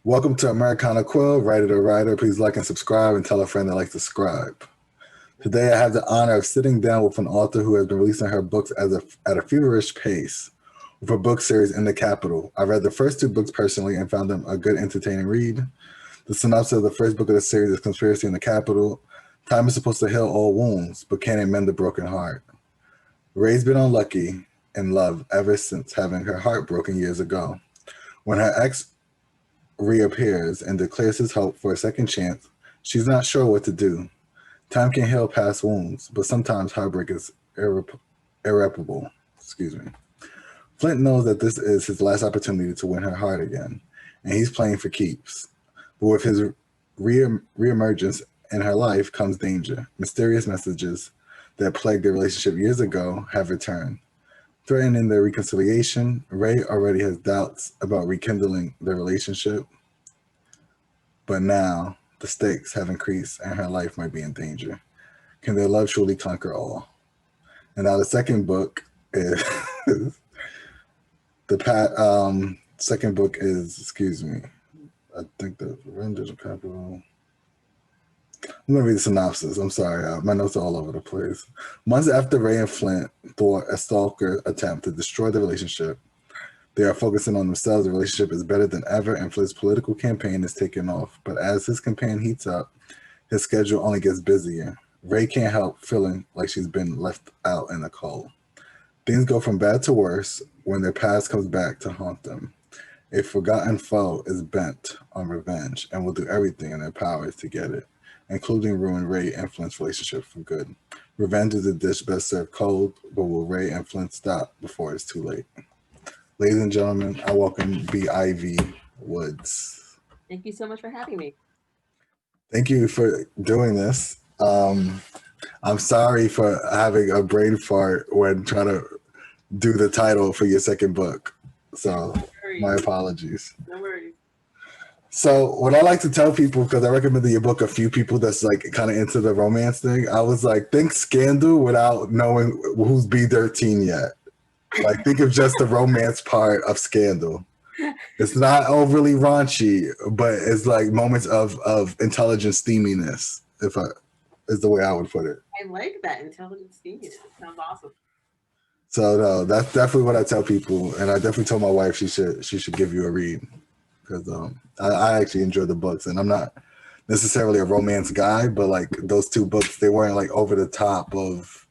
Welcome to Americana Quill, writer to writer. Please like and subscribe and tell a friend that likes to subscribe. Today I have the honor of sitting down with an author who has been releasing her books at a feverish pace with a book series in the capital. I read the first two books personally and found them a good, entertaining read. The synopsis of the first book of the series is Conspiracy in the Capital. Time is supposed to heal all wounds, but can it mend a broken heart? Ray's been unlucky in love ever since having her heart broken years ago. When her ex reappears and declares his hope for a second chance, she's not sure what to do. Time can heal past wounds, but sometimes heartbreak is irreparable. Excuse me. Flint knows that this is his last opportunity to win her heart again, and he's playing for keeps. But with his reemergence in her life comes danger. Mysterious messages that plagued their relationship years ago have returned. Threatening their reconciliation, Ray already has doubts about rekindling their relationship, but now the stakes have increased and her life might be in danger. Can their love truly conquer all? And now the second book is second book is, excuse me, I think the Rangers of Capital. I'm going to read the synopsis. I'm sorry. My notes are all over the place. Months after Ray and Flint thwart a stalker attempt to destroy the relationship, they are focusing on themselves. The relationship is better than ever, and Flint's political campaign is taking off. But as his campaign heats up, his schedule only gets busier. Ray can't help feeling like she's been left out in the cold. Things go from bad to worse when their past comes back to haunt them. A forgotten foe is bent on revenge and will do everything in their powers to get it, including ruin Ray and Flint's relationship for good. Revenge is a dish best served cold, but will Ray and Flint stop before it's too late? Ladies and gentlemen, I welcome B. Ivy Woods. Thank you so much for having me. Thank you for doing this. I'm sorry for having a brain fart when trying to do the title for your second book. So, my apologies. No worries. So what I like to tell people, because I recommended your book a few people that's like kind of into the romance thing, I was like, think Scandal without knowing who's B13 yet. Like think of just the romance part of Scandal. It's not overly raunchy, but it's like moments of intelligent steaminess, is the way I would put it. I like that intelligent steaminess. Sounds awesome. So no, that's definitely what I tell people, and I definitely told my wife she should give you a read. Because I actually enjoy the books, and I'm not necessarily a romance guy, but like those two books, they weren't like over the top of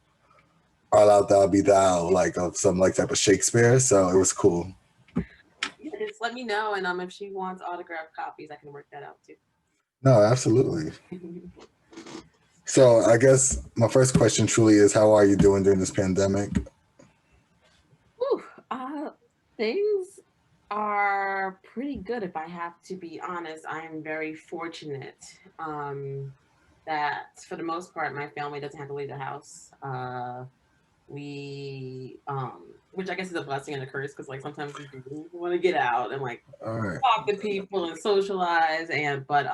"All Out Thou Be Thou," like of some like type of Shakespeare. So it was cool. Yeah, just let me know, and if she wants autographed copies, I can work that out too. No, absolutely. So I guess my first question truly is, how are you doing during this pandemic? Whew, things are pretty good, if I have to be honest. I am very fortunate that for the most part my family doesn't have to leave the house. We which I guess is a blessing and a curse, because like sometimes you want to get out and like All right. talk to people and socialize, but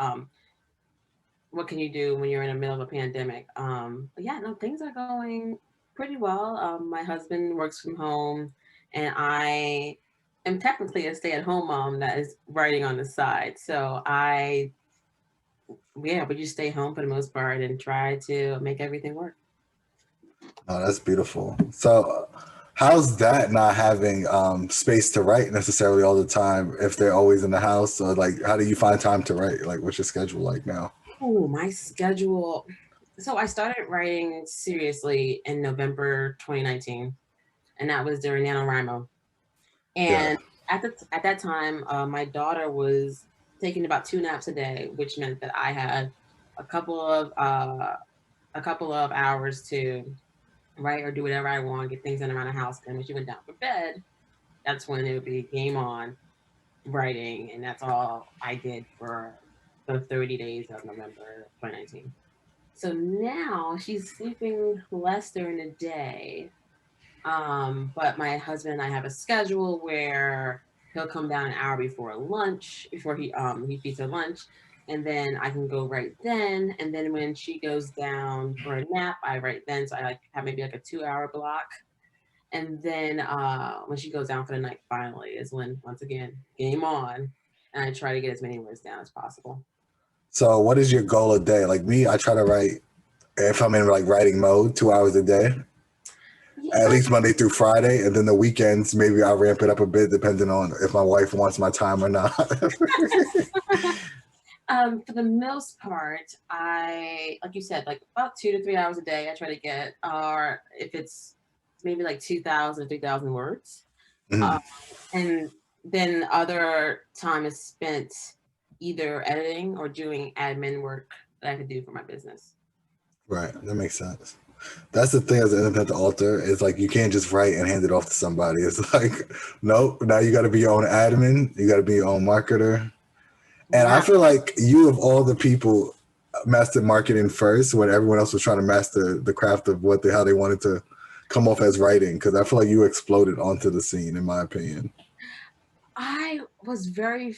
what can you do when you're in the middle of a pandemic? But yeah, no, things are going pretty well. My husband works from home, and I am technically a stay-at-home mom that is writing on the side. So we just stay home for the most part and try to make everything work. Oh, that's beautiful. So how's that not having space to write necessarily all the time if they're always in the house? Or like, how do you find time to write? Like, what's your schedule like now? Oh, my schedule. So I started writing seriously in November 2019, and that was during NaNoWriMo. Yeah. And at that time, my daughter was taking about 2 naps a day, which meant that I had a couple of uh, a couple of hours to write or do whatever I want, get things done around the house. And when she went down for bed, that's when it would be game on writing, and that's all I did for the 30 days of November 2019. So now she's sleeping less during the day. But my husband and I have a schedule where he'll come down an hour before lunch, before he feeds her lunch, and then I can go right then. And then when she goes down for a nap, I write then. So I like have maybe like a 2 hour block. And then when she goes down for the night, finally is when once again game on. and I try to get as many words down as possible. So what is your goal a day? Like me, I try to write, if I'm in like writing mode, 2 hours a day, at Yeah. least Monday through Friday. And then the weekends, maybe I'll ramp it up a bit depending on if my wife wants my time or not. For the most part, I, like you said, like about 2 to 3 hours a day, I try to get, or if it's maybe like 2,000 3,000 words. Mhm. Uh, and then other time is spent either editing or doing admin work that I could do for my business. Right. That makes sense. That's the thing as an independent author is like you can't just write and hand it off to somebody. It's like, nope, now you got to be your own admin. You got to be your own marketer. And I Yeah. feel like you, of all the people, mastered marketing first when everyone else was trying to master the craft of how they wanted to come off as writing. Because I feel like you exploded onto the scene, in my opinion. I was very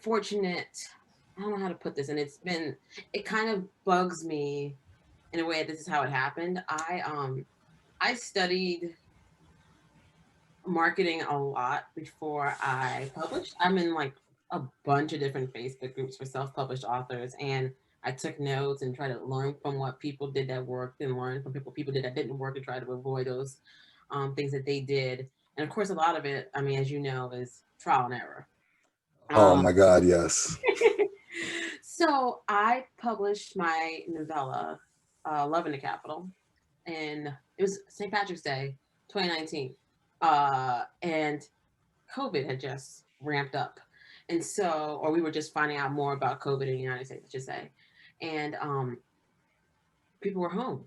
fortunate. I don't know how to put this, and it kind of bugs me in a way. This is how it happened. I studied marketing a lot before I published. I'm in like a bunch of different Facebook groups for self-published authors, and I took notes and tried to learn from what people did that worked and learn from people did that didn't work and try to avoid those things that they did. And of course, a lot of it, I mean, as you know, is trial and error. Oh Um, my God, yes. so I published my novella, Love in the Capital, and it was St. Patrick's Day, 2019. And COVID had just ramped up. And so, or we were just finding out more about COVID in the United States, let's just say. And people were home.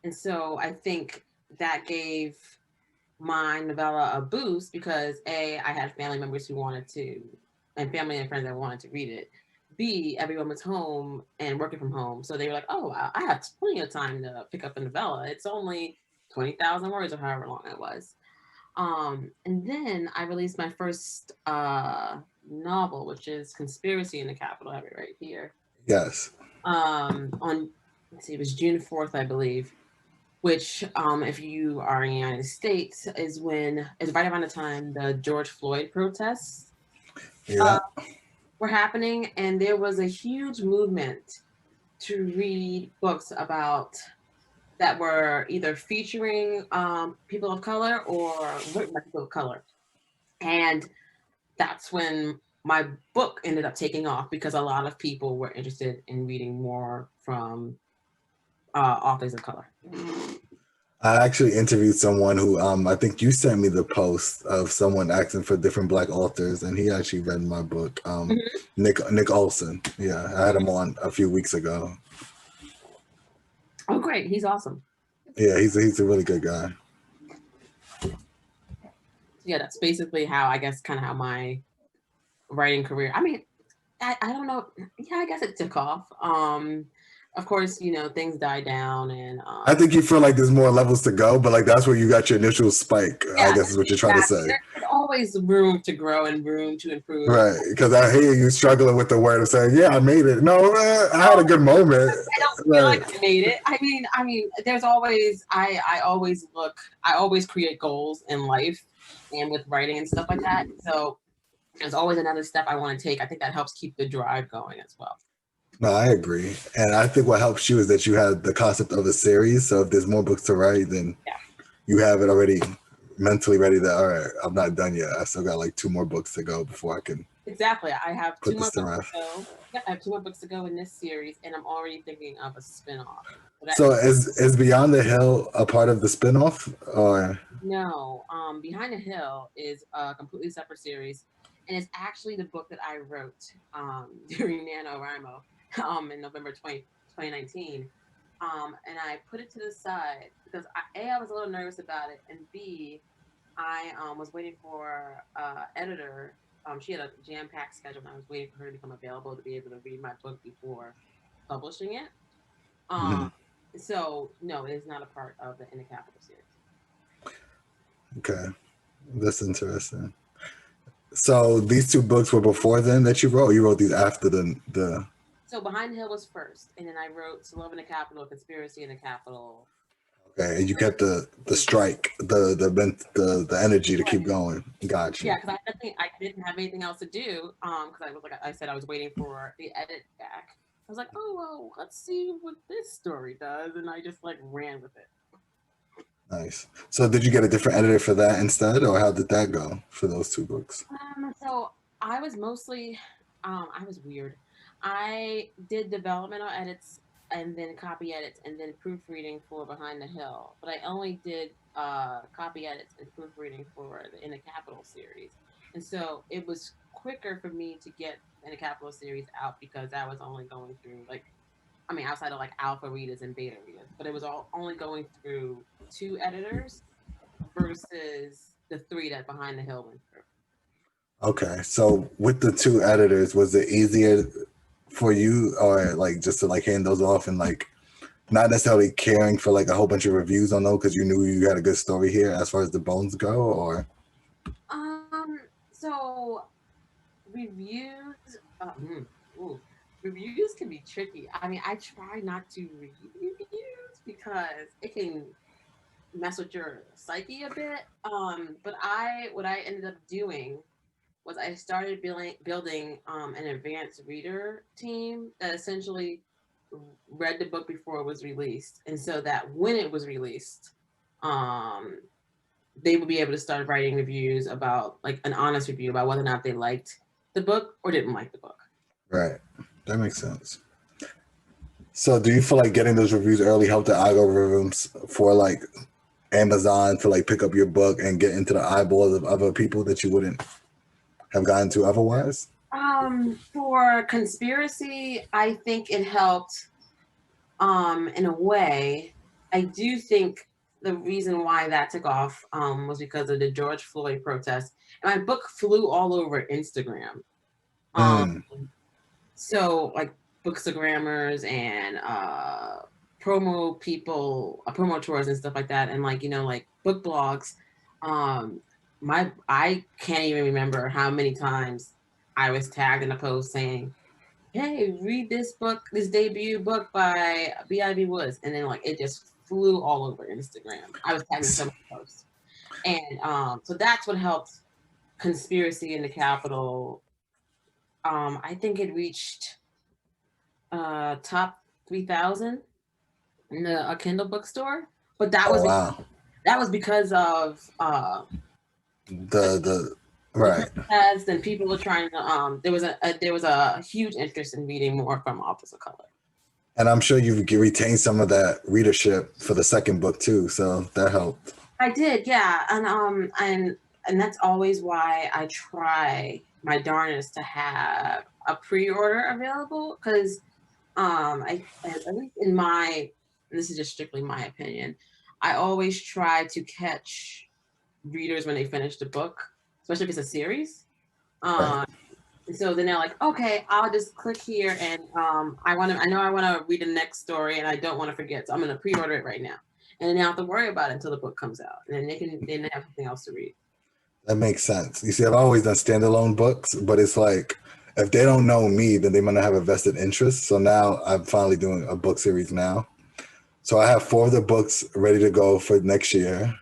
And so I think that gave my novella a boost because A, I had family members who wanted to, and family and friends that wanted to read it. B, everyone was home and working from home. So they were like, oh, wow, I have plenty of time to pick up a novella. It's only 20,000 words or however long it was. And then I released my first novel, which is Conspiracy in the Capitol. I have it right here. Yes. On, let's see, it was June 4th, I believe, which, if you are in the United States, is right around the time the George Floyd protests Yeah. were happening. And there was a huge movement to read books about that were either featuring people of color or written by people of color. And that's when my book ended up taking off because a lot of people were interested in reading more from authors of color. I actually interviewed someone who I think you sent me the post of someone asking for different black authors, and he actually read my book. Mhm. Nick Olson. Yeah, I had him on a few weeks ago. Oh, great. He's awesome. Yeah, he's a really good guy. Yeah, that's basically how, I guess, kind of how my writing career, I mean, I don't know. Yeah, I guess it took off. Of course, things died down and I think you feel like there's more levels to go, but like that's where you got your initial spike, I yeah, guess is what you're trying to exactly. say. There's always room to grow and room to improve. Right. Because I hear you struggling with the word of saying, yeah, I made it. No, I had a good moment. I don't feel Right. like I made it. I mean, there's always I always create goals in life and with writing and stuff like that. So there's always another step I want to take. I think that helps keep the drive going as well. No, I agree. And I think what helps you is that you have the concept of a series. So if there's more books to write, then Yeah, you have it already mentally ready that, all right, I'm not done yet. I still got like 2 more books to go before I can exactly. I have two put more this to books rest. to go. Yeah, I have 2 more books to go in this series, and I'm already thinking of a spin-off. So that So is Beyond the Hill a part of the spinoff? Or No, Behind the Hill is a completely separate series, and it's actually the book that I wrote during NaNoWriMo in November 2019. And I put it to the side because I was a little nervous about it, and B, I was waiting for editor. She had a jam-packed schedule, and I was waiting for her to become available to be able to read my book before publishing it. Um, Mhm. so no, it is not a part of the In the Capital series. Okay, that's interesting. So these 2 books were before then that you wrote, or you wrote these after the So Behind the Hill was first, and then I wrote To Love in the Capital, Conspiracy in the Capital Okay, and you kept the strike, the energy to keep going. Got Yeah, you. because I didn't have anything else to do. Because I was like I said, I was waiting for the edit back. I was like, oh well, let's see what this story does, and I just like ran with it. Nice. So did you get a different editor for that instead, or how did that go for those two books? So I was mostly, I was weird. I did developmental edits and then copy edits and then proofreading for Behind the Hill, but I only did copy edits and proofreading for the In the Capital series, and so it was quicker for me to get In the Capital series out because I was only going through like, I mean, outside of like alpha readers and beta readers, but it was all only going through two editors versus the three that Behind the Hill went through. Okay, so with the two editors, was it easier for you, or like just to like hand those off and like not necessarily caring for like a whole bunch of reviews on those because you knew you had a good story here as far as the bones go, or So reviews, ooh, reviews can be tricky. I mean, I try not to read reviews because it can mess with your psyche a bit. But what I ended up doing was I started building an advanced reader team that essentially read the book before it was released, and so that when it was released, um, they would be able to start writing reviews about like an honest review about whether or not they liked the book or didn't like the book. right? That makes sense. So do you feel like getting those reviews early helped the algorithms for like Amazon to like pick up your book and get into the eyeballs of other people that you wouldn't have gotten to otherwise? For conspiracy, I think it helped in a way. I do think the reason why that took off was because of the George Floyd protest. And my book flew all over Instagram. Um, Mm, so like bookstagrammers and promo people, promo tours and stuff like that, and like like book blogs. Um, I can't even remember how many times I was tagged in a post saying, "Hey, read this book, this debut book by B.I.B. Woods," and then like it just flew all over Instagram. I was tagged in so many posts, and so that's what helped Conspiracy in the Capitol. I think it reached top 3,000 in a Kindle bookstore, but oh wow. that was because of The the right. protest and people were trying to there was a huge interest in reading more from authors of color. And I'm sure you retained some of that readership for the second book too, so that helped. I did, yeah, and that's always why I try my darnest to have a pre-order available because I at least in my, and this is just strictly my opinion, I always try to catch readers when they finish the book, especially if it's a series. Right. And so then they're like, okay, I'll just click here and I know I want to read the next story and I don't want to forget, so I'm going to pre-order it right now. And then they don't have to worry about it until the book comes out, and then they have something else to read. That makes sense. You see, I've always done standalone books, but it's like if they don't know me, then they might not have a vested interest. So now I'm finally doing a book series now. So I have four of the books ready to go for next year,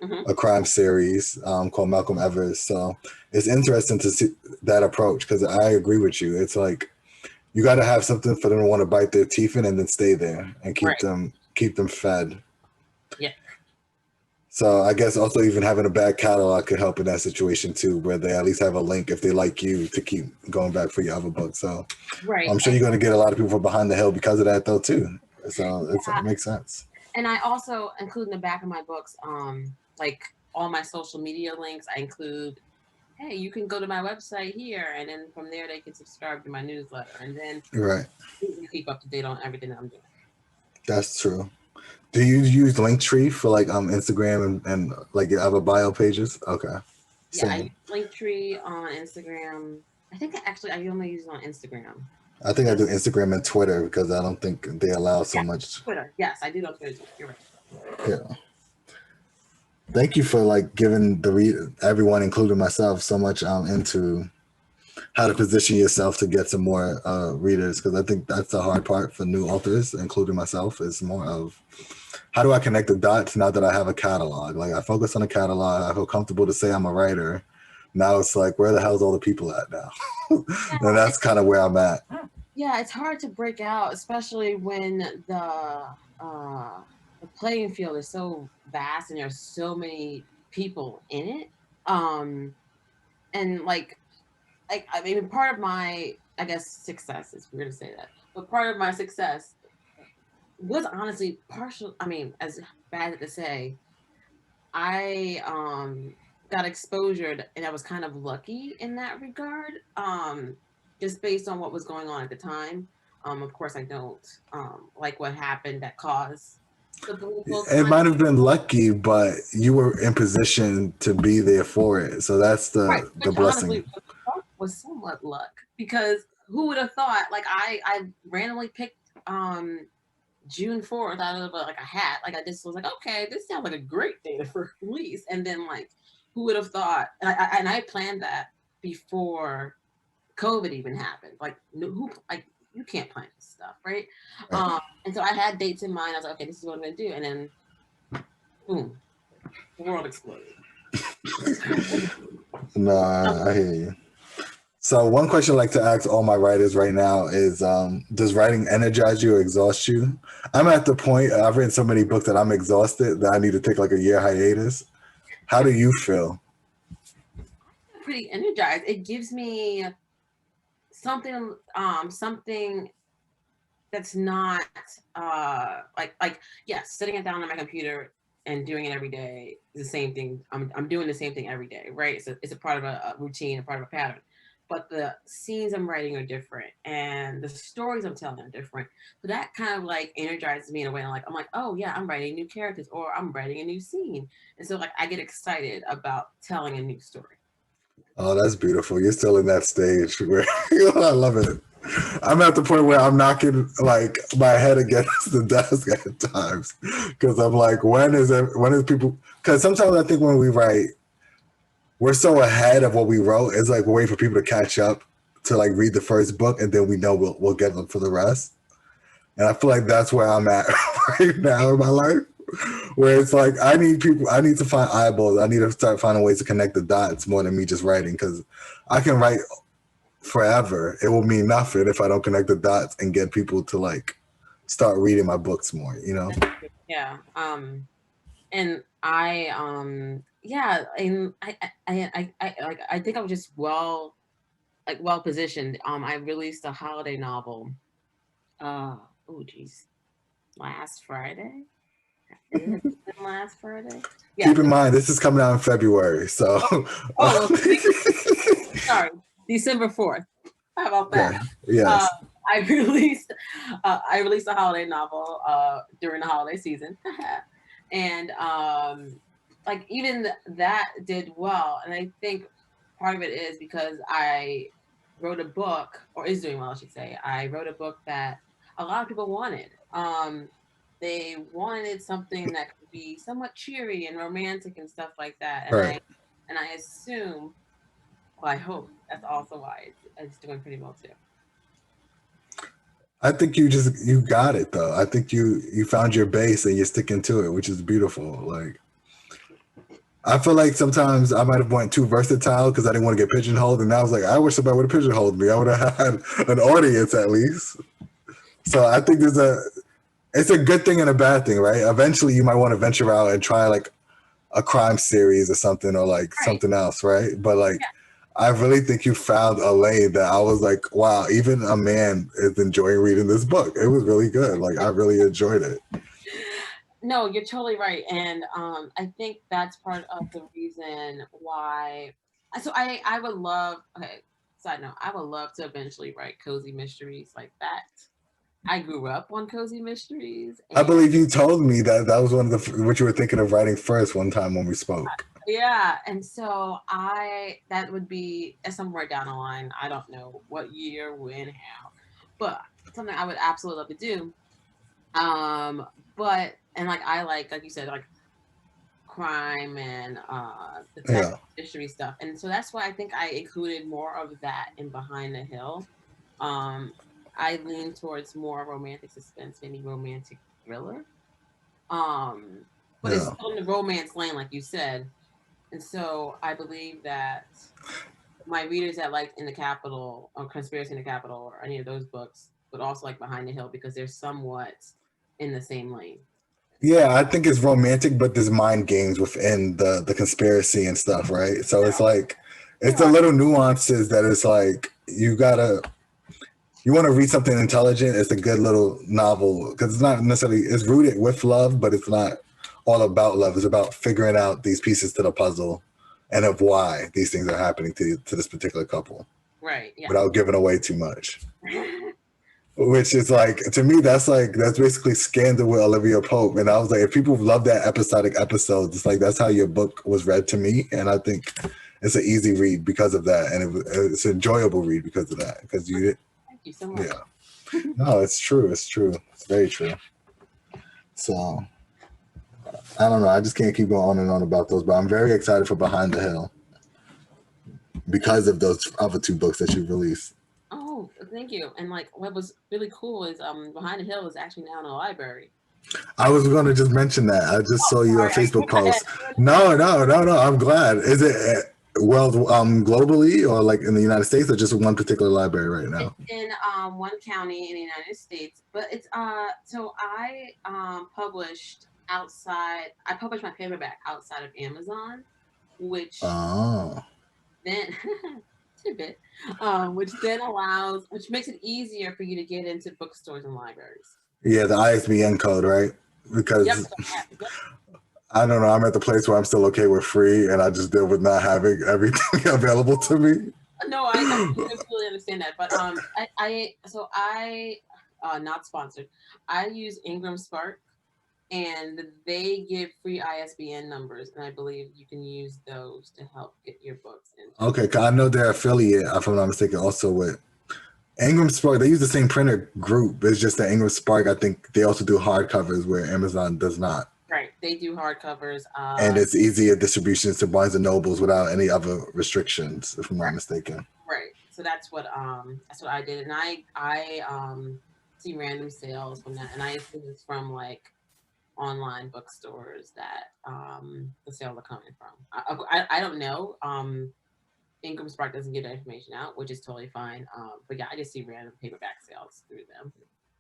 Mm-hmm. a crime series called Malcolm Evers. So it's interesting to see that approach because I agree with you. It's like you got to have something for them to want to bite their teeth in and then stay there and Right. keep them fed. Yeah. So I guess also even having a bad catalog could help in that situation too, where they at least have a link if they like you to keep going back for your other book. So Right. I'm sure you're going to get a lot of people from Behind the Hill because of that though too. So it makes sense. And I also include in the back of my books, like all my social media links. I include, hey, you can go to my website here, and then from there they can subscribe to my newsletter, and then Right. you keep up to date on everything that I'm doing. That's true. Do you use Linktree for like Instagram and like your other bio pages? Okay. Yeah, I Same. use Linktree on Instagram. I think actually I only use it on Instagram. I think I do Instagram and Twitter because I don't think they allow so Yeah, much. Twitter. Yes, I do on Twitter too. You're right. Yeah. Thank you for like giving everyone, including myself, so much into how to position yourself to get some more readers because I think that's the hard part for new authors, including myself, is more of how do I connect the dots now that I have a catalog? Like I focus on a catalog. I feel comfortable to say I'm a writer. Now it's like, where the hell's all the people at now? And that's kind of where I'm at. Yeah, it's hard to break out, especially when the playing field is so vast and there's so many people in it. And like I mean, part of my, I guess, success, it's weird to say that, but part of my success was honestly partial. I mean, as bad as to say, I got exposure and I was kind of lucky in that regard. Just based on what was going on at the time. Of course I don't like what happened that caused the political It climate. might have been lucky, but you were in position to be there for it. So that's Right, the which blessing. honestly was somewhat luck because who would have thought, like I randomly picked June 4th out of like a hat. Like I just was like, okay, this sounds like a great date for release. And then like, who would have thought? And I planned that before COVID even happened. Like who like you can't plan this stuff, right? Right. And so I had dates in mind. I was like, okay, this is what I'm gonna do. And then boom, the world exploded. Nah, I hear you. So one question I like to ask all my writers right now is, does writing energize you or exhaust you? I'm at the point, I've written so many books that I'm exhausted that I need to take like a year hiatus. How do you feel? Pretty energized. It gives me something that's not like yes, sitting it down on my computer and doing it every day is the same thing. I'm doing the same thing every day, right? It's a part of a routine, a part of a pattern. But the scenes I'm writing are different and the stories I'm telling are different. So that kind of like energizes me in a way. I'm like, oh yeah, I'm writing new characters or I'm writing a new scene. And so like I get excited about telling a new story. Oh, that's beautiful. You're still in that stage where I love it. I'm at the point where I'm knocking like my head against the desk at times because I'm like, when is people? Because sometimes I think when we write, we're so ahead of what we wrote. It's like we're waiting for people to catch up to like read the first book, and then we know we'll get them for the rest. And I feel like that's where I'm at right now in my life, where it's like I need to find eyeballs. I need to start finding ways to connect the dots more than me just writing because I can write forever. It will mean nothing if I don't connect the dots and get people to like start reading my books more, you know? Yeah. And yeah, and I think I was just well positioned. I released a holiday novel. Oh geez, last Friday. Is it last Friday? Keep Yes. in mind, this is coming out in February, so. Oh, sorry, December 4th. How about that? Okay. Yes. I released a holiday novel during the holiday season, and like even that did well. And I think part of it is because I wrote a book, or is doing well, I should say. I wrote a book that a lot of people wanted. They wanted something that could be somewhat cheery and romantic and stuff like that. And Right. I assume, well, I hope that's also why it's doing pretty well too. I think you got it though. I think you found your base and you're sticking to it, which is beautiful. Like I feel like sometimes I might have went too versatile because I didn't want to get pigeonholed, and I was like, I wish somebody would have pigeonholed me. I would have had an audience at least. So I think it's a good thing and a bad thing, right? Eventually, you might want to venture out and try like a crime series or something, or like Right. something else, right? But like, Yeah. I really think you found a lane that I was like, wow, even a man is enjoying reading this book. It was really good. Like, I really enjoyed it. No, you're totally right. And I think that's part of the reason why. So I would love, okay, side note, I would love to eventually write cozy mysteries like that. I grew up on cozy mysteries, I and believe you told me that that was one of the what you were thinking of writing first one time when we spoke. yeah, and so that would be somewhere down the line. I don't know what year, when, how, but something I would absolutely love to do. But and like I like you said, like crime and Yeah. detective history stuff, and so that's why I think I included more of that in Behind the Hill. Um, I lean towards more romantic suspense, maybe romantic thriller. But it's still in the romance lane, like you said. And so I believe that my readers that liked In the Capitol or Conspiracy in the Capitol or any of those books would also like Behind the Hill because they're somewhat in the same lane. Yeah, I think it's romantic, but there's mind games within the conspiracy and stuff, right? So it's like it's the little nuances that it's like you want to read something intelligent. It's a good little novel because it's not necessarily it's rooted with love, but it's not all about love. It's about figuring out these pieces to the puzzle and of why these things are happening to this particular couple. Right. Yeah. Without giving away too much. Which is like, to me, that's basically Scandal with Olivia Pope. And I was like, if people love that episodic episode, it's like, that's how your book was read to me. And I think it's an easy read because of that. And it's an enjoyable read because of that. Because you, thank you so much. Yeah. No, it's true. It's true. It's very true. So, I don't know. I just can't keep going on and on about those, but I'm very excited for Behind the Hill because of those other two books that you released. Oh, thank you. And like what was really cool is Behind the Hill is actually now in a library. I was going to just mention that. I just saw your Facebook post. No. I'm glad. Is it globally or like in the United States or just one particular library right now? It's in one county in the United States, but it's so I published outside. I published my paperback outside of Amazon, which then tidbit, which makes it easier for you to get into bookstores and libraries. Yeah, the ISBN code, right? Because I don't know, I'm at the place where I'm still okay with free, and I just deal with not having everything available to me. No, I completely understand that, but I not sponsored. I use Ingram Spark, and they give free ISBN numbers, and I believe you can use those to help get your books in. Okay, because I know they're affiliate, if I'm not mistaken, also with Ingram Spark. They use the same printer group. It's just that Ingram Spark, I think they also do hardcovers where Amazon does not. Right, they do hardcovers. And it's easier distributions to Barnes and Nobles without any other restrictions, if I'm not mistaken. Right. So that's what I did, and I see random sales from that, and I assume it's from like online bookstores that the sales are coming from. I don't know. Ingram Spark doesn't give that information out, which is totally fine. But yeah, I just see random paperback sales through them.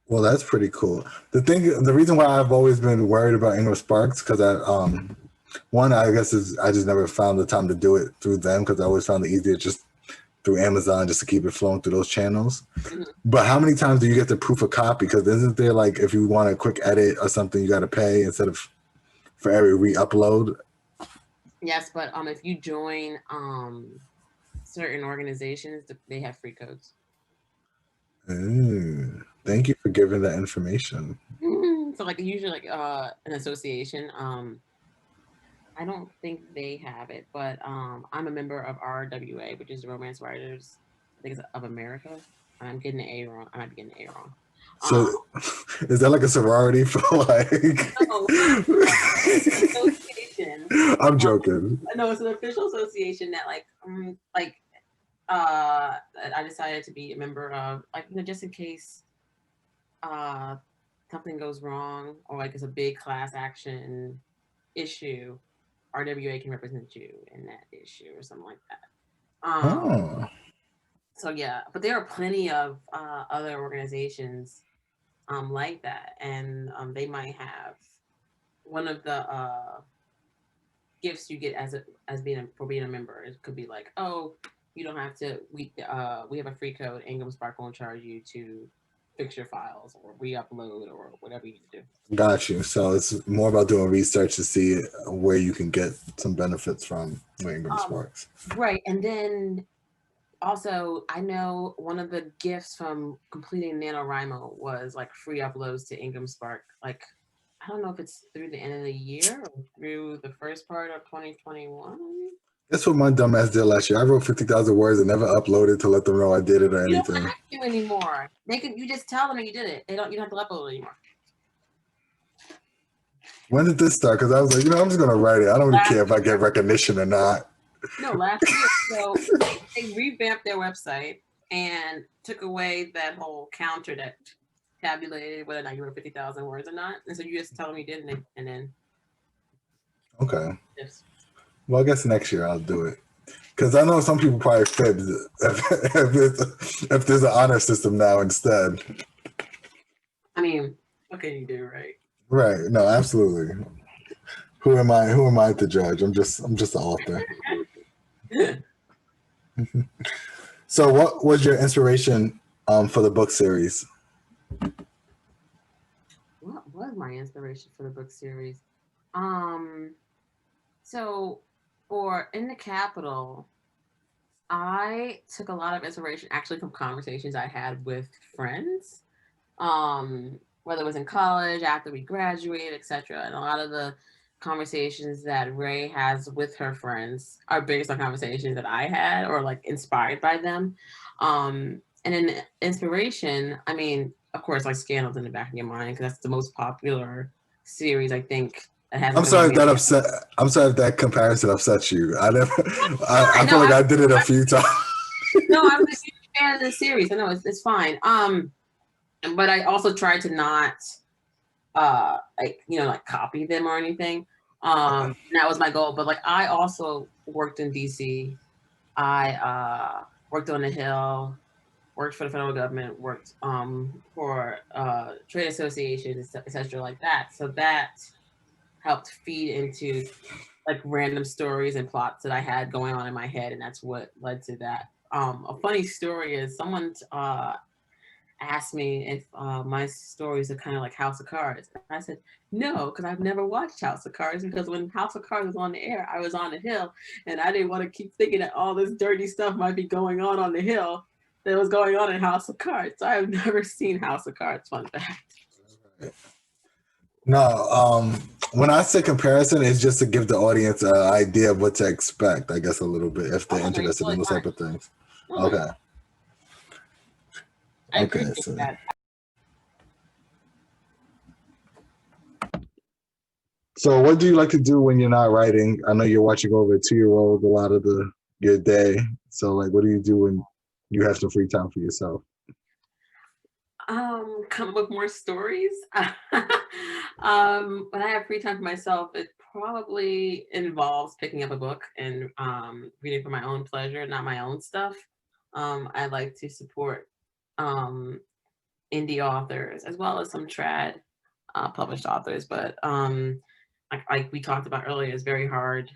Well, that's pretty cool. The reason why I've always been worried about Ingram Sparks because I guess is I just never found the time to do it through them because I always found it easier just through Amazon just to keep it flowing through those channels. Mm-hmm. But how many times do you get the proof of copy? Because isn't there like if you want a quick edit or something, you got to pay instead of for every re-upload? Yes, but if you join certain organizations, they have free codes. Thank you for giving that information. So like usually like an association, I don't think they have it, but I'm a member of RWA, which is the Romance Writers, I think it's of America. I'm getting the A wrong. I might be getting the A wrong. So is that like a sorority for like? No, association. I'm joking. No, it's an official association that I decided to be a member of, like, just in case something goes wrong or like it's a big class action issue, RWA can represent you in that issue or something like that. So yeah, but there are plenty of other organizations like that, and they might have one of the gifts you get as being a member. It could be like, oh, you don't have to. We have a free code. Ingram Spark won't charge you to fix your files or re-upload or whatever you need to do. Got you. So it's more about doing research to see where you can get some benefits from Ingram Sparks. Right, and then also I know one of the gifts from completing NaNoWriMo was like free uploads to Ingram Spark. Like, I don't know if it's through the end of the year or through the first part of 2021. That's what my dumbass did last year. I wrote 50,000 words and never uploaded to let them know I did it or anything. You don't have to anymore. You just tell them that you did it. You don't have to upload it anymore. When did this start? Because I was like, I'm just gonna write it. I don't really care if I get recognition or not. No, last year. So they revamped their website and took away that whole counter that tabulated whether or not you wrote 50,000 words or not. And so you just tell them you did, and then Okay. just. Well, I guess next year I'll do it. Because I know some people probably fib if there's an honor system now instead. I mean, what can you do, right? Right. No, absolutely. Who am I? Who am I to judge? I'm just the author. So, what was your inspiration for the book series? What was my inspiration for the book series? Um, so for In the Capital, I took a lot of inspiration actually from conversations I had with friends, whether it was in college, after we graduated, etc. And a lot of the conversations that Ray has with her friends are based on conversations that I had or like inspired by them. And in inspiration, I mean, of course, like Scandal's in the back of your mind because that's the most popular series I think that has like I'm the sorry if romantic. that upset. I'm sorry if that comparison upsets you. I never. I No, feel like I did it a few times. no, I'm a huge fan of the series. I know it's fine. But I also tried to not like like copy them or anything. That was my goal. But like I also worked in DC. I worked on the Hill, worked for the federal government, worked for trade associations, etc. like that. So that helped feed into like random stories and plots that I had going on in my head, and that's what led to that. A funny story is someone asked me if my stories are kind of like House of Cards. And I said, no, because I've never watched House of Cards, because when House of Cards was on the air, I was on the Hill, and I didn't want to keep thinking that all this dirty stuff might be going on the Hill that was going on in House of Cards. So I've never seen House of Cards, fun fact. No, when I say comparison, it's just to give the audience an idea of what to expect, I guess, a little bit, if they're interested in those type of things. Okay. I Okay, appreciate so that. So what do you like to do when you're not writing? I know you're watching over a 2-year-old a lot of your day. So like what do you do when you have some free time for yourself? Come up with more stories. When I have free time for myself, it probably involves picking up a book and reading for my own pleasure, not my own stuff. I like to support um, indie authors as well as some trad published authors, but like we talked about earlier, it's very hard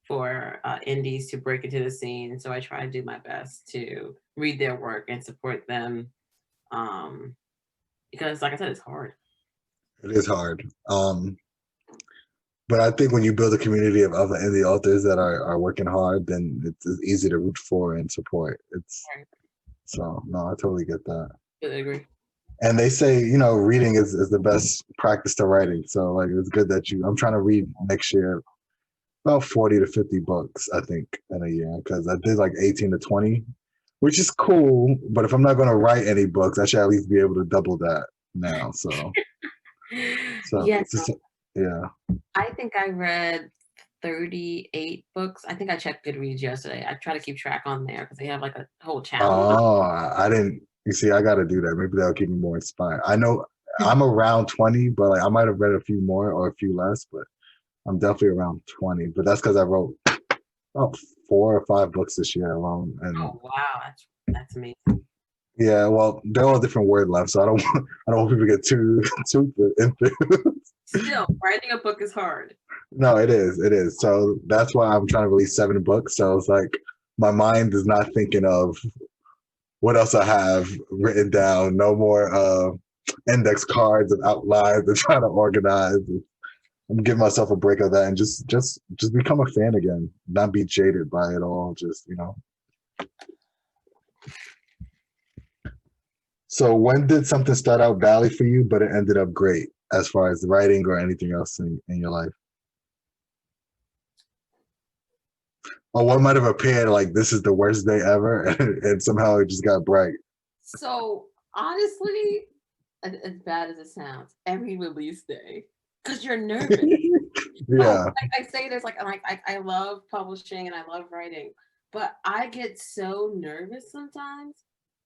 for indies to break into the scene. So I try to do my best to read their work and support them. Because like I said, it's hard. It is hard. But I think when you build a community of other indie authors that are working hard, then it's easy to root for and support. Right. So no, I totally get that. I agree. And they say, reading is the best practice to writing. So like it's good that I'm trying to read next year about 40 to 50 books, I think, in a year, because I did like 18 to 20, which is cool. But if I'm not going to write any books, I should at least be able to double that now. So Yes. Yeah. I think I read 38 books. I think I checked Goodreads yesterday. I try to keep track on there because they have like a whole challenge. Oh, I didn't. You see, I got to do that. Maybe that'll keep me more inspired. I know I'm around 20, but like I might have read a few more or a few less, but I'm definitely around 20. But that's because I wrote about 4 or 5 books this year alone. And Oh wow, that's amazing. yeah, well, they're all different word lengths, so I don't want people to get too enthused. Still, writing a book is hard. No, it is. So that's why I'm trying to release 7 books. So it's like my mind is not thinking of what else I have written down. No more index cards and outlines and trying to organize. I'm giving myself a break of that and just become a fan again. Not be jaded by it all. So when did something start out badly for you, but it ended up great as far as writing or anything else in your life? Or what might have appeared like this is the worst day ever, and somehow it just got bright. So honestly, as bad as it sounds, every release day, because you're nervous. Yeah. I say this like I love publishing and I love writing, but I get so nervous sometimes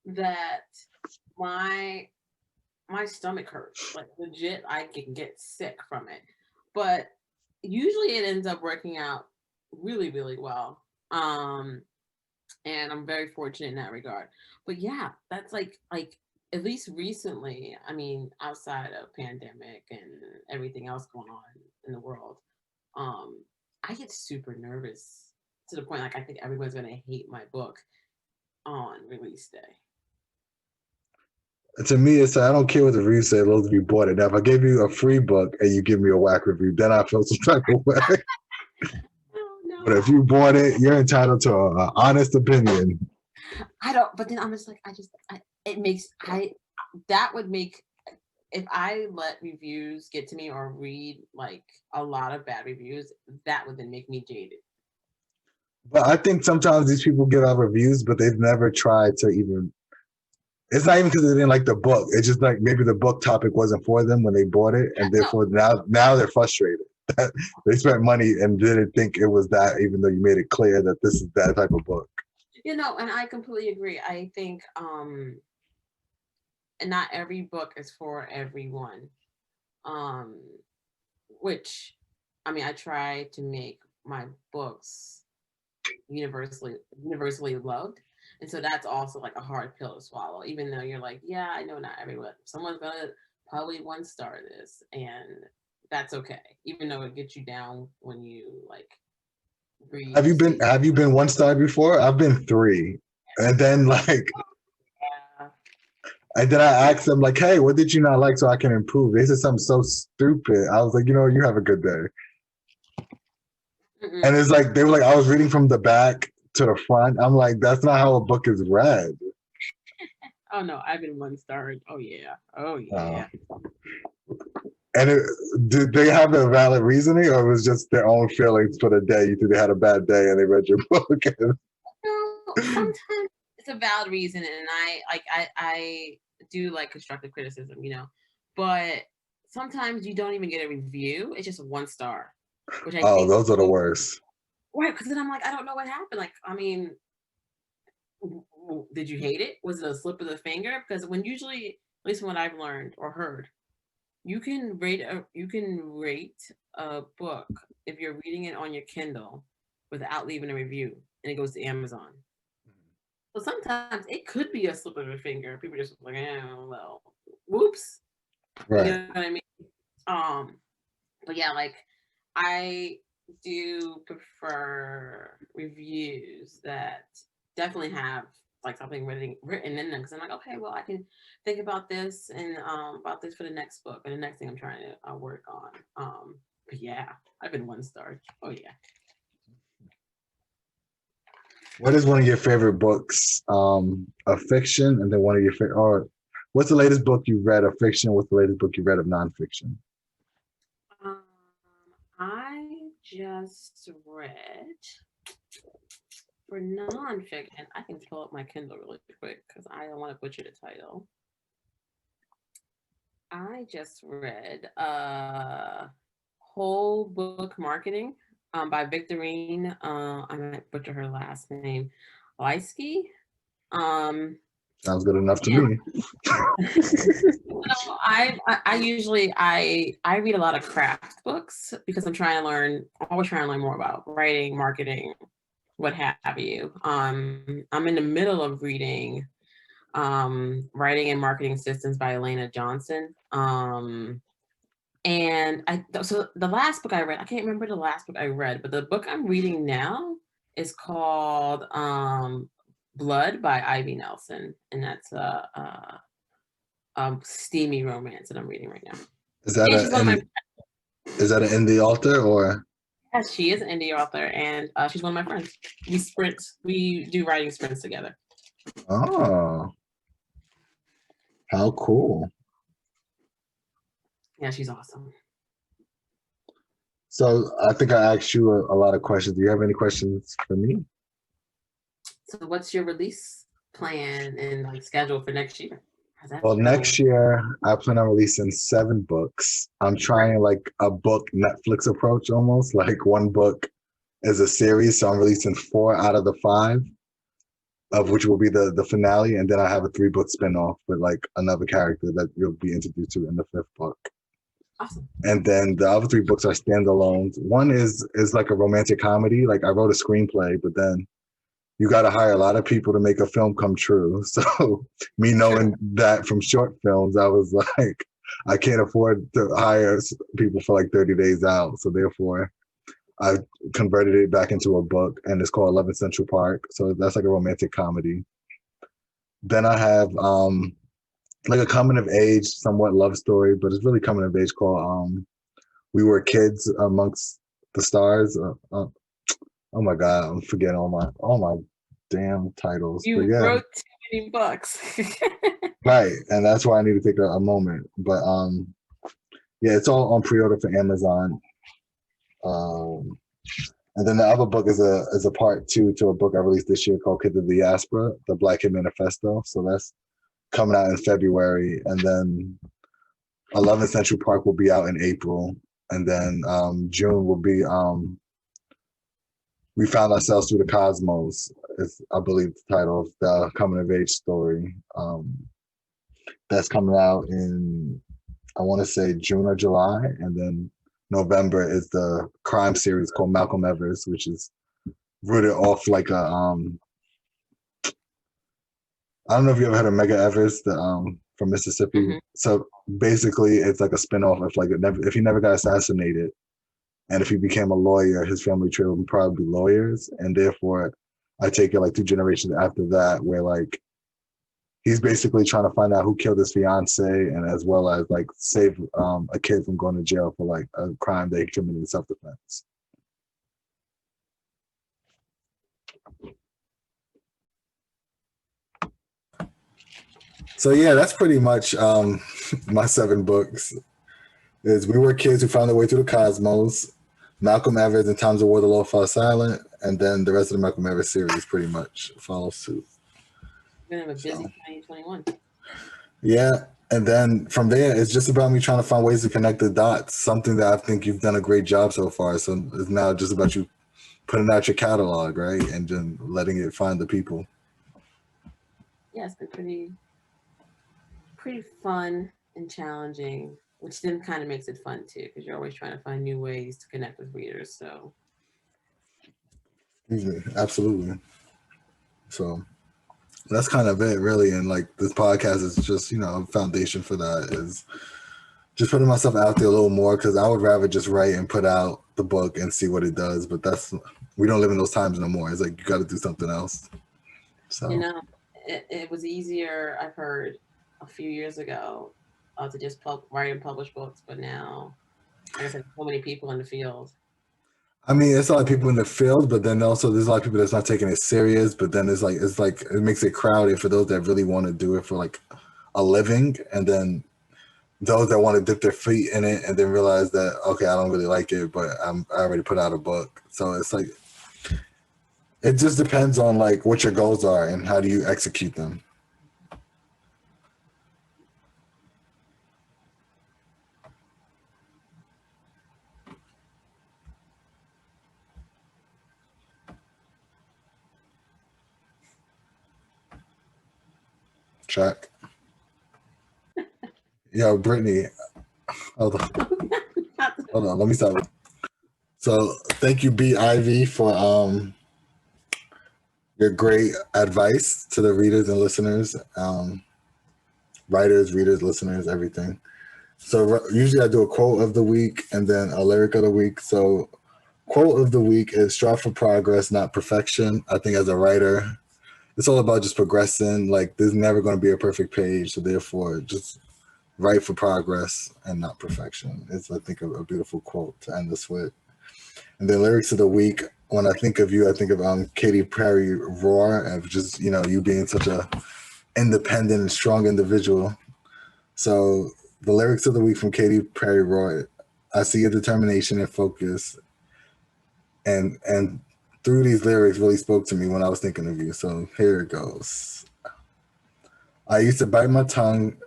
that my my stomach hurts. Like legit, I can get sick from it. But usually it ends up working out really, really well. And I'm very fortunate in that regard. But yeah, that's like at least recently, I mean, outside of pandemic and everything else going on in the world, um, I get super nervous to the point like I think everyone's gonna hate my book on release day. To me, it's I don't care what the review say, as long as you bought it. Now, if I gave you a free book and you give me a whack review, then I feel some type of way. Oh But no. if you bought it, you're entitled to an honest opinion. I don't, but then I'm just like, it makes, that would make, if I let reviews get to me or read like a lot of bad reviews, that would then make me jaded. But I think sometimes these people give out reviews, but they've never tried to even. It's not even because they didn't like the book. It's just like maybe the book topic wasn't for them when they bought it, and No, therefore now they're frustrated. They spent money and didn't think it was that, even though you made it clear that this is that type of book. and I completely agree. I think, and not every book is for everyone. Um, which, I mean, I try to make my books universally loved, and so that's also like a hard pill to swallow, even though you're like, yeah, I know not everyone, someone's gonna probably one star this, and that's okay, even though it gets you down when you like read or see. Have you been one star before? I've been three. And then like Yeah. and then I asked them like, hey, what did you not like so I can improve? They said something so stupid. I was like, you have a good day. Mm-mm. And it's like they were like, I was reading from the back to the front. I'm like, that's not how a book is read. Oh no, I've been one star. Oh yeah. Oh Uh, yeah. and did they have a valid reasoning, or it was just their own feelings for the day? You think they had a bad day and they read your book? No, sometimes it's a valid reason, and I do like constructive criticism, but sometimes you don't even get a review. It's just one star, which I Oh, think those are the worst. right, because then I'm like, I don't know what happened. Like, I mean, did you hate it? Was it a slip of the finger? Because when usually, at least from what I've learned or heard, you can rate a book if you're reading it on your Kindle without leaving a review, and it goes to Amazon. So sometimes it could be a slip of a finger. People just like, well, whoops. You Right. know what I mean? Um, but yeah, like I do prefer reviews that definitely have like something written in them, because I'm like, okay, well, I can think about this and about this for the next book or the next thing I'm trying to work on. But yeah, I've been one star. Oh yeah. What is one of your favorite books of fiction, and then one of your favorite, or what's the latest book you read of fiction? What's the latest book you read of nonfiction? Um, I just read for nonfiction. I can pull up my Kindle really quick because I don't want to butcher the title. I just read Whole Book Marketing by Victorine. I might butcher her last name, Leisky. Um, Sounds good enough to yeah. me. I usually I read a lot of craft books because I'm always trying to learn more about writing, marketing, what have you. I'm in the middle of reading Writing and Marketing Systems by Elena Johnson. And so the last book I read, I can't remember the last book I read, but the book I'm reading now is called Blood by Ivy Nelson, and that's a steamy romance that I'm reading right now. Is that And she's one of my is that an indie author or? yes, she is an indie author, and she's one of my friends. We do writing sprints together. Oh, how cool! Yeah, she's awesome. So I think I asked you a lot of questions. Do you have any questions for me? So, what's your release plan and like schedule for next year? How's that Well, going? next year I plan on releasing 7 books. I'm trying like a book Netflix approach almost, like one book is a series. So I'm releasing 4 out of the 5. of which will be the finale, and then I have a 3-book spinoff with like another character that you'll be introduced to in the 5th book. Awesome. And then the other 3 books are standalones. One is like a romantic comedy. Like I wrote a screenplay, but then you got to hire a lot of people to make a film come true. So me knowing that from short films, I was like, I can't afford to hire people for like 30 days out. So therefore, I converted it back into a book, and it's called 11 Central Park. So that's like a romantic comedy. Then I have like a coming of age, somewhat love story, but it's really coming of age called We Were Kids Amongst the Stars. Oh my God, I'm forgetting all my damn titles. You but yeah, wrote too many books. right, and that's why I need to take a moment. But yeah, it's all on pre-order for Amazon. And then the other book is a part 2 to a book I released this year called Kids of the Diaspora, the Black Kid Manifesto. So that's coming out in February, and then 11th Central Park will be out in April, and then June will be We Found Ourselves Through the Cosmos, is I believe the title of the coming of age story. That's coming out in, I want to say June or July, and then November is the crime series called Malcolm Evers, which is rooted off like a I don't know if you ever heard of Mega Evers, the from Mississippi. Mhm. So basically, it's like a spinoff of like if he never got assassinated, and if he became a lawyer, his family tree would probably be lawyers, and therefore, I take it like 2 generations after that, where like he's basically trying to find out who killed his fiance, and as well as like save a kid from going to jail for like a crime they committed in self-defense. So yeah, that's pretty much my 7 books. Is We Were Kids Who Found Their Way Through the Cosmos, Malcolm Evers and Times of War the Law Fell Silent, and then the rest of the Malcolm Evers series pretty much follows suit. You're gonna have a busy 2021. Yeah, and then from there, it's just about me trying to find ways to connect the dots. Something that I think you've done a great job so far. So it's now just about you putting out your catalog, right, and then letting it find the people. Yeah, it's been pretty fun and challenging, which then kind of makes it fun too, because you're always trying to find new ways to connect with readers. So Absolutely. So that's kind of it, really. And like this podcast is just, a foundation for that, is just putting myself out there a little more, because I would rather just write and put out the book and see what it does. But we don't live in those times no more. It's like you got to do something else. So it was easier, I've heard, a few years ago to just write and publish books, but now, like I said, so many people in the field. I mean, it's a lot of people in the field, but then also there's a lot of people that's not taking it serious. But then it's like it makes it crowded for those that really want to do it for like a living, and then those that want to dip their feet in it and then realize that, okay, I don't really like it, but I already put out a book. So it's like it just depends on like what your goals are and how do you execute them. Check. Yo, Brittany, hold on. Hold on, let me stop. So thank you, B. Ivy, for your great advice to the readers and listeners, writers, readers, listeners, everything. So usually I do a quote of the week and then a lyric of the week. So quote of the week is strive for progress, not perfection. I think as a writer, it's all about just progressing. Like there's never going to be a perfect page. So therefore just write for progress and not perfection. It's, I think, a beautiful quote to end this with. And then lyrics of the week, when I think of you, I think of Katy Perry Roar, and just, you being such a independent and strong individual. So the lyrics of the week from Katy Perry Roar, I see your determination and focus. And through these lyrics really spoke to me when I was thinking of you. So here it goes. I used to bite my tongue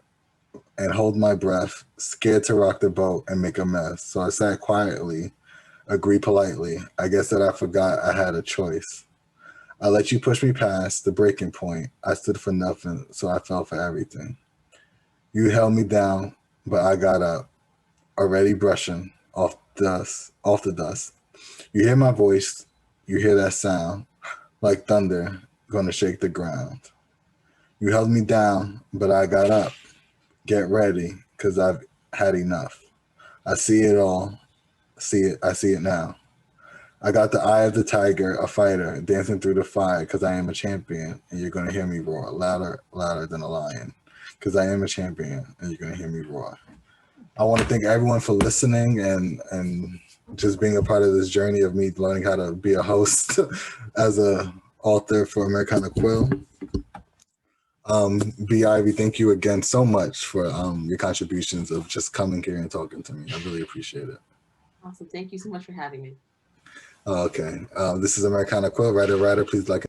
and hold my breath, scared to rock the boat and make a mess. So I sat quietly, agreed politely. I guess that I forgot I had a choice. I let you push me past the breaking point. I stood for nothing, so I fell for everything. You held me down, but I got up, already brushing off the dust. You hear my voice, you hear that sound, like thunder, gonna shake the ground. You held me down, but I got up. Get ready, cause I've had enough. I see it all. I see it now. I got the eye of the tiger, a fighter, dancing through the fire, cause I am a champion, and you're gonna hear me roar, louder, louder than a lion. Cause I am a champion, and you're gonna hear me roar. I want to thank everyone for listening and just being a part of this journey of me learning how to be a host as a author for Americana Quill. B. Ivy, thank you again so much for your contributions of just coming here and talking to me. I really appreciate it. Awesome. Thank you so much for having me. Okay. This is Americana Quill. Writer, please like